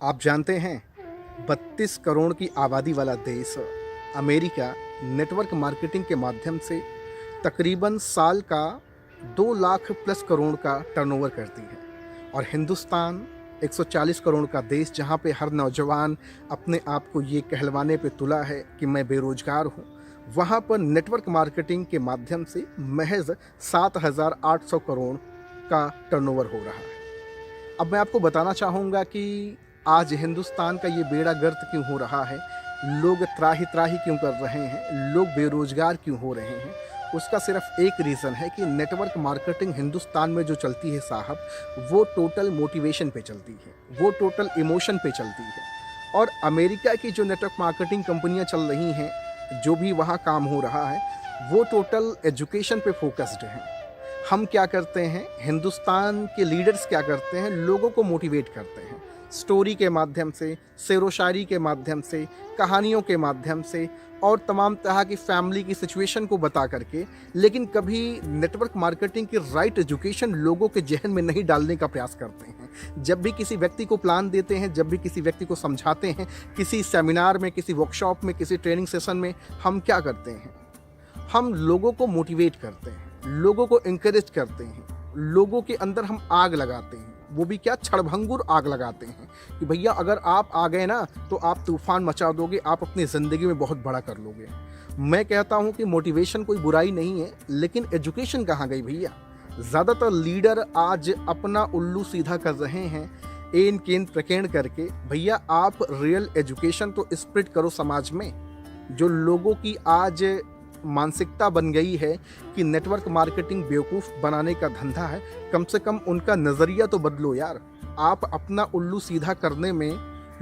आप जानते हैं 32 करोड़ की आबादी वाला देश अमेरिका नेटवर्क मार्केटिंग के माध्यम से तकरीबन साल का 2 लाख प्लस करोड़ का टर्नओवर करती है। और हिंदुस्तान 140 करोड़ का देश, जहां पे हर नौजवान अपने आप को ये कहलवाने पे तुला है कि मैं बेरोजगार हूं, वहां पर नेटवर्क मार्केटिंग के माध्यम से महज 7,800 करोड़ का टर्नओवर हो रहा है। अब मैं आपको बताना चाहूँगा कि आज हिंदुस्तान का ये बेड़ा गर्क क्यों हो रहा है, लोग त्राही त्राही क्यों कर रहे हैं, लोग बेरोजगार क्यों हो रहे हैं। उसका सिर्फ एक रीज़न है कि नेटवर्क मार्केटिंग हिंदुस्तान में जो चलती है साहब, वो टोटल मोटिवेशन पे चलती है, वो टोटल इमोशन पे चलती है। और अमेरिका की जो नेटवर्क मार्केटिंग कंपनियां चल रही हैं, जो भी वहाँ काम हो रहा है, वो टोटल एजुकेशन पे फोकस्ड हैं। हम क्या करते हैं, हिंदुस्तान के लीडर्स क्या करते हैं, लोगों को मोटिवेट करते हैं स्टोरी के माध्यम से, शेरो शायरी के माध्यम से, कहानियों के माध्यम से और तमाम तरह की फैमिली की सिचुएशन को बता करके। लेकिन कभी नेटवर्क मार्केटिंग की राइट एजुकेशन लोगों के जहन में नहीं डालने का प्रयास करते हैं। जब भी किसी व्यक्ति को प्लान देते हैं, जब भी किसी व्यक्ति को समझाते हैं, किसी सेमिनार में, किसी वर्कशॉप में, किसी ट्रेनिंग सेशन में, हम क्या करते हैं, हम लोगों को मोटिवेट करते हैं, लोगों को इंकरेज करते हैं, लोगों के अंदर हम आग लगाते हैं। वो भी क्या, क्षणभंगुर आग लगाते हैं कि भैया अगर आप आ गए ना तो आप तूफान मचा दोगे, आप अपनी ज़िंदगी में बहुत बड़ा कर लोगे। मैं कहता हूँ कि मोटिवेशन कोई बुराई नहीं है, लेकिन एजुकेशन कहाँ गई भैया। ज़्यादातर लीडर आज अपना उल्लू सीधा कर रहे हैं, एन केन प्रकेण करके। भैया आप रियल एजुकेशन तो स्प्रेड करो समाज में। जो लोगों की आज मानसिकता बन गई है कि नेटवर्क मार्केटिंग बेवकूफ़ बनाने का धंधा है, कम से कम उनका नज़रिया तो बदलो यार। आप अपना उल्लू सीधा करने में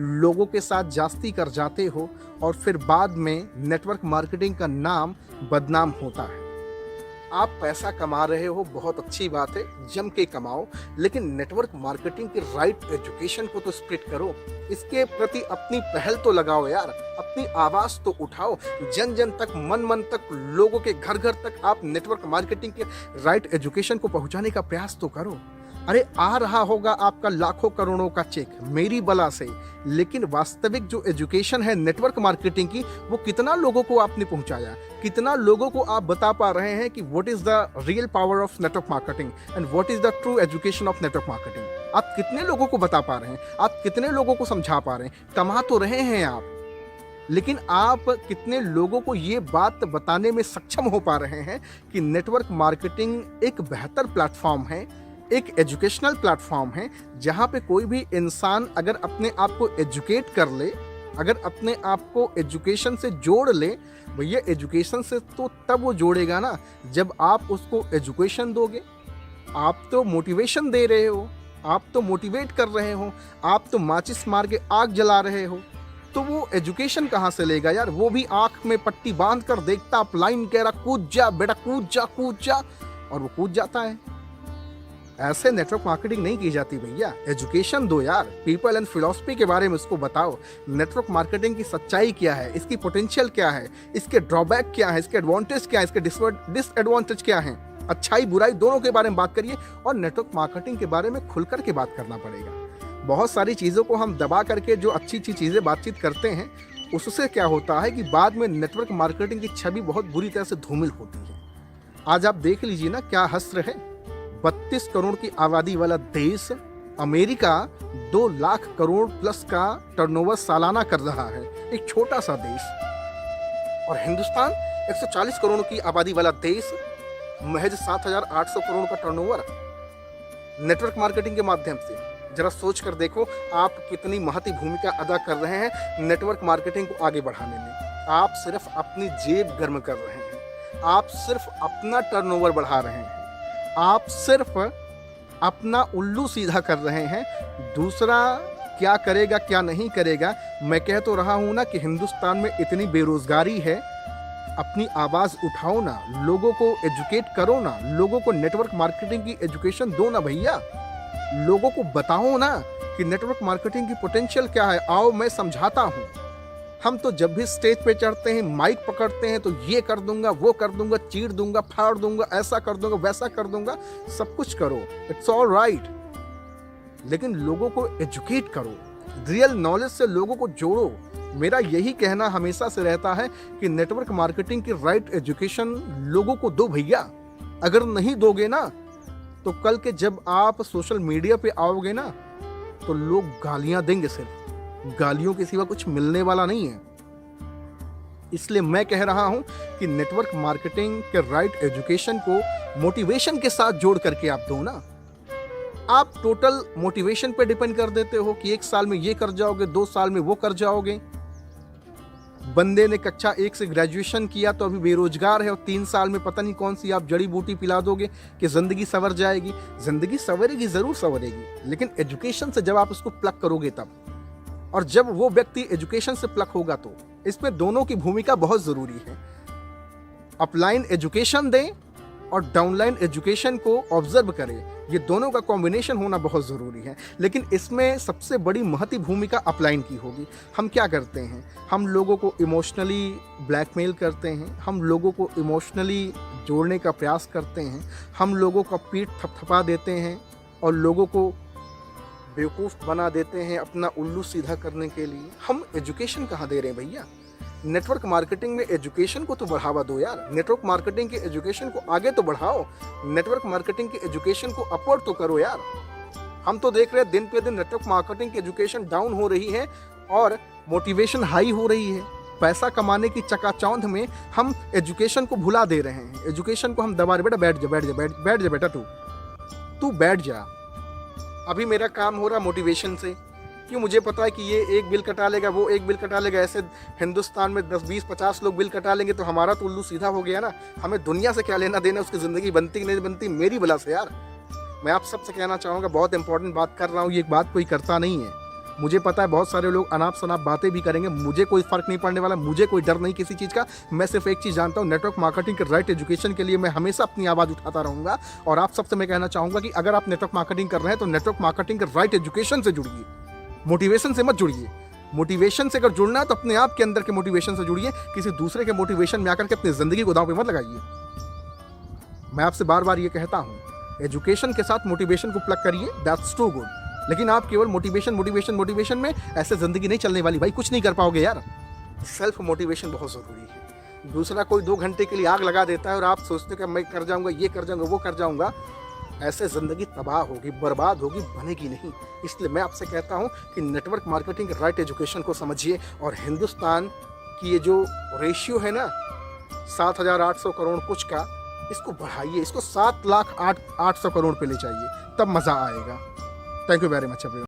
लोगों के साथ जास्ती कर जाते हो और फिर बाद में नेटवर्क मार्केटिंग का नाम बदनाम होता है। आप पैसा कमा रहे हो, बहुत अच्छी बात है, जम के कमाओ, लेकिन नेटवर्क मार्केटिंग की राइट एजुकेशन को तो स्प्रेड करो। इसके प्रति अपनी पहल तो लगाओ यार, अपनी आवाज़ तो उठाओ। जन जन तक, मन मन तक, लोगों के घर घर तक आप नेटवर्क मार्केटिंग के राइट एजुकेशन को पहुंचाने का प्रयास तो करो। अरे आ रहा होगा आपका लाखों करोड़ों का चेक मेरी बला से, लेकिन वास्तविक जो एजुकेशन है नेटवर्क मार्केटिंग की, वो कितना लोगों को आपने पहुंचाया, कितना लोगों को आप बता पा रहे हैं कि what is the real power of network marketing and what is the true education of network marketing. आप कितने लोगों को बता पा रहे हैं, आप कितने लोगों को समझा पा रहे हैं। कमा तो रहे हैं आप, लेकिन आप कितने लोगों को ये बात बताने में सक्षम हो पा रहे हैं कि नेटवर्क मार्केटिंग एक बेहतर प्लेटफॉर्म है, एक एजुकेशनल प्लेटफॉर्म है, जहाँ पे कोई भी इंसान अगर अपने आप को एजुकेट कर ले, अगर अपने आप को एजुकेशन से जोड़ ले। भैया एजुकेशन से तो तब वो जोड़ेगा ना जब आप उसको एजुकेशन दोगे। आप तो मोटिवेशन दे रहे हो, आप तो मोटिवेट कर रहे हो, आप तो माचिस मार के आग जला रहे हो, तो वो एजुकेशन कहाँ से लेगा यार। वो भी आंख में पट्टी बांध कर देखता, आप लाइन कह रहा कूद जा बेटा, कूद जा कूद जा, और वो कूद जाता है। ऐसे नेटवर्क मार्केटिंग नहीं की जाती भैया। एजुकेशन दो यार, पीपल एंड फिलॉसफी के बारे में उसको बताओ। नेटवर्क मार्केटिंग की सच्चाई क्या है, इसकी पोटेंशियल क्या है, इसके ड्रॉबैक क्या है, इसके एडवांटेज क्या है, इसके डिसएडवांटेज क्या है, अच्छाई बुराई दोनों के बारे में बात करिए। और नेटवर्क मार्केटिंग के बारे में खुलकर के बात करना पड़ेगा। बहुत सारी चीज़ों को हम दबा करके जो अच्छी अच्छी चीज़ें बातचीत करते हैं, उससे क्या होता है कि बाद में नेटवर्क मार्केटिंग की छवि बहुत बुरी तरह से धूमिल होती है। आज आप देख लीजिए ना, क्या हस्र है। 32 करोड़ की आबादी वाला देश अमेरिका 2 लाख करोड़ प्लस का टर्नओवर सालाना कर रहा है, एक छोटा सा देश। और हिंदुस्तान 140 करोड़ की आबादी वाला देश, महज 7,800 करोड़ का टर्नओवर नेटवर्क मार्केटिंग के माध्यम से। जरा सोच कर देखो आप कितनी महती भूमिका अदा कर रहे हैं नेटवर्क मार्केटिंग को आगे बढ़ाने में। आप सिर्फ अपनी जेब गर्म कर रहे हैं, आप सिर्फ अपना टर्नओवर बढ़ा रहे हैं, आप सिर्फ अपना उल्लू सीधा कर रहे हैं। दूसरा क्या करेगा क्या नहीं करेगा। मैं कह तो रहा हूं ना कि हिंदुस्तान में इतनी बेरोजगारी है, अपनी आवाज़ उठाओ ना, लोगों को एजुकेट करो ना, लोगों को नेटवर्क मार्केटिंग की एजुकेशन दो ना भैया। लोगों को बताओ ना कि नेटवर्क मार्केटिंग की पोटेंशियल क्या है। आओ मैं समझाता हूँ। हम तो जब भी स्टेज पे चढ़ते हैं, माइक पकड़ते हैं, तो ये कर दूंगा, वो कर दूंगा, चीर दूंगा, फाड़ दूंगा, ऐसा कर दूंगा, वैसा कर दूंगा। सब कुछ करो, इट्स ऑल राइट, लेकिन लोगों को एजुकेट करो, रियल नॉलेज से लोगों को जोड़ो। मेरा यही कहना हमेशा से रहता है कि नेटवर्क मार्केटिंग की राइट एजुकेशन लोगों को दो भैया। अगर नहीं दोगे ना तो कल के जब आप सोशल मीडिया पे आओगे ना तो लोग गालियां देंगे, सिर्फ गालियों के सिवा कुछ मिलने वाला नहीं है। इसलिए मैं कह रहा हूं कि नेटवर्क मार्केटिंग के राइट एजुकेशन को मोटिवेशन के साथ जोड़ करके आप दो ना। आप टोटल मोटिवेशन पे डिपेंड कर देते हो कि 1 साल में ये कर जाओगे, 2 साल में वो कर जाओगे। बंदे ने कक्षा 1 से ग्रेजुएशन किया तो अभी बेरोजगार है और 3 साल में पता नहीं कौन सी आप जड़ी बूटी पिला दोगे कि जिंदगी संवर जाएगी। जिंदगी संवरेगी, जरूर संवरेगी, लेकिन एजुकेशन से जब आप उसको प्लग करोगे तब। और जब वो व्यक्ति एजुकेशन से प्लग होगा तो इसमें दोनों की भूमिका बहुत जरूरी है। अपलाइन एजुकेशन दें और डाउनलाइन एजुकेशन को ऑब्जर्व करें, ये दोनों का कॉम्बिनेशन होना बहुत ज़रूरी है। लेकिन इसमें सबसे बड़ी महती भूमिका अपलाइन की होगी। हम क्या करते हैं, हम लोगों को इमोशनली ब्लैकमेल करते हैं, हम लोगों को इमोशनली जोड़ने का प्रयास करते हैं, हम लोगों का पीठ थपथपा देते हैं और लोगों को बेवकूफ़ बना देते हैं अपना उल्लू सीधा करने के लिए। हम एजुकेशन कहाँ दे रहे हैं भैया? नेटवर्क मार्केटिंग में एजुकेशन को तो बढ़ावा दो यार। नेटवर्क मार्केटिंग के एजुकेशन को आगे तो बढ़ाओ, नेटवर्क मार्केटिंग के एजुकेशन को अपवर्ड तो करो यार। हम तो देख रहे हैं दिन पे दिन नेटवर्क मार्केटिंग की एजुकेशन डाउन हो रही है और मोटिवेशन हाई हो रही है। पैसा कमाने की चकाचौंध में हम एजुकेशन को भुला दे रहे हैं। एजुकेशन को हम दबा रहे, बेटा बैठ जा, बैठ जा, बैठ जा बेटा, तू बैठ जा। अभी मेरा काम हो रहा मोटिवेशन से, क्यों? मुझे पता है कि ये एक बिल कटा लेगा, वो एक बिल कटा लेगा, ऐसे हिंदुस्तान में 10, 20, 50 लोग बिल कटा लेंगे तो हमारा तो उल्लू सीधा हो गया ना। हमें दुनिया से क्या लेना देना, उसकी ज़िंदगी बनती कि नहीं बनती मेरी बला से यार। मैं आप सबसे कहना चाहूँगा, बहुत इंपॉर्टेंट बात कर रहा हूँ, ये बात कोई करता नहीं है। मुझे पता है बहुत सारे लोग अनाप शनाप बातें भी करेंगे, मुझे कोई फ़र्क नहीं पड़ने वाला, मुझे कोई डर नहीं किसी चीज़ का। मैं सिर्फ एक चीज़ जानता हूँ, नेटवर्क मार्केटिंग के राइट एजुकेशन के लिए मैं हमेशा अपनी आवाज़ उठाता रहूँगा। और आप सबसे मैं कहना चाहूँगा कि अगर आप नेटवर्क मार्केटिंग कर रहे हैं तो नेटवर्क मार्केटिंग के राइट एजुकेशन से जुड़िए, मोटिवेशन से मत जुड़िए। मोटिवेशन से अगर जुड़ना है तो अपने आप के अंदर के मोटिवेशन से जुड़िए, किसी दूसरे के मोटिवेशन में आकर के अपनी ज़िंदगी को दांव पे मत लगाइए। मैं आपसे बार बार ये कहता हूँ, एजुकेशन के साथ मोटिवेशन को प्लग करिए, दैट्स टू गुड। लेकिन आप केवल मोटिवेशन में ऐसे ज़िंदगी नहीं चलने वाली भाई, कुछ नहीं कर पाओगे यार। सेल्फ मोटिवेशन बहुत ज़रूरी है। दूसरा कोई 2 घंटे के लिए आग लगा देता है और आप सोचते हो कि मैं कर जाऊँगा, ये कर जाऊँगा, वो कर जाऊँगा, ऐसे ज़िंदगी तबाह होगी, बर्बाद होगी, बनेगी नहीं। इसलिए मैं आपसे कहता हूँ कि नेटवर्क मार्केटिंग के राइट एजुकेशन को समझिए और हिंदुस्तान की ये जो रेशियो है ना 7,800 करोड़ कुछ का, इसको बढ़ाइए, इसको 7,08,800 करोड़ पे ले जाइए, तब मज़ा आएगा। Thank you very much everyone.